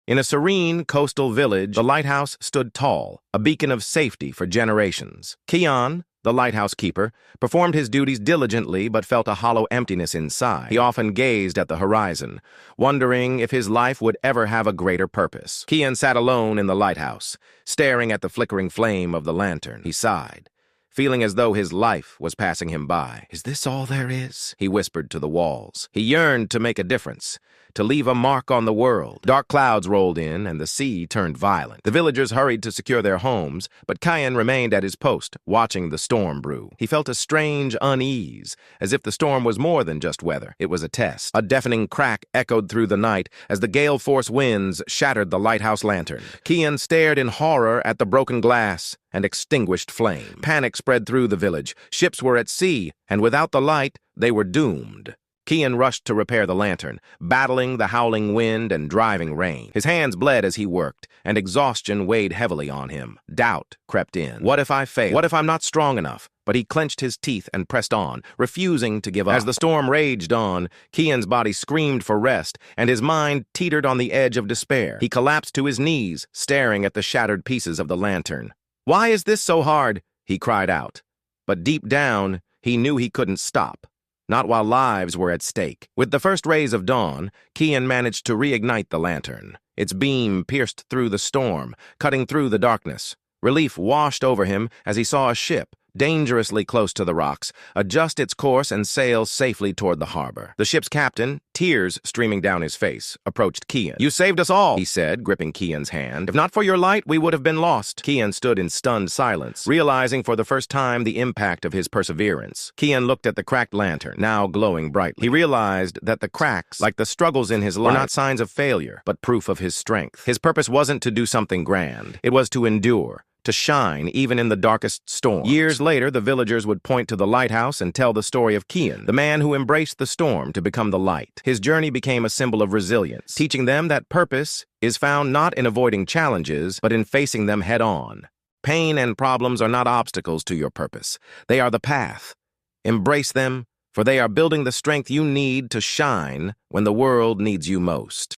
In a serene coastal village, the lighthouse stood tall, a beacon of safety for generations. Kian, the lighthouse keeper, performed his duties diligently but felt a hollow emptiness inside. He often gazed at the horizon, wondering if his life would ever have a greater purpose. Kian sat alone in the lighthouse, staring at the flickering flame of the lantern. He sighed, feeling as though his life was passing him by. "Is this all there is?" he whispered to the walls. He yearned to make a difference, to leave a mark on the world. Dark clouds rolled in, and the sea turned violent. The villagers hurried to secure their homes, but Kian remained at his post, watching the storm brew. He felt a strange unease, as if the storm was more than just weather. It was a test. A deafening crack echoed through the night as the gale-force winds shattered the lighthouse lantern. Kian stared in horror at the broken glass and extinguished flame. Panic spread through the village. Ships were at sea, and without the light, they were doomed. Kian rushed to repair the lantern, battling the howling wind and driving rain. His hands bled as he worked, and exhaustion weighed heavily on him. Doubt crept in. What if I fail? What if I'm not strong enough? But he clenched his teeth and pressed on, refusing to give up. As the storm raged on, Kian's body screamed for rest, and his mind teetered on the edge of despair. He collapsed to his knees, staring at the shattered pieces of the lantern. "Why is this so hard?" he cried out. But deep down, he knew he couldn't stop. Not while lives were at stake. With the first rays of dawn, Kian managed to reignite the lantern. Its beam pierced through the storm, cutting through the darkness. Relief washed over him as he saw a ship, dangerously close to the rocks, adjust its course and sail safely toward the harbor. The ship's captain, tears streaming down his face, approached Kian. "You saved us all," he said, gripping Kian's hand. "If not for your light, we would have been lost." Kian stood in stunned silence, realizing for the first time the impact of his perseverance. Kian looked at the cracked lantern, now glowing brightly. He realized that the cracks, like the struggles in his life, were not signs of failure, but proof of his strength. His purpose wasn't to do something grand. It was to endure, to shine even in the darkest storms. Years later, the villagers would point to the lighthouse and tell the story of Kian, the man who embraced the storm to become the light. His journey became a symbol of resilience, teaching them that purpose is found not in avoiding challenges, but in facing them head-on. Pain and problems are not obstacles to your purpose. They are the path. Embrace them, for they are building the strength you need to shine when the world needs you most.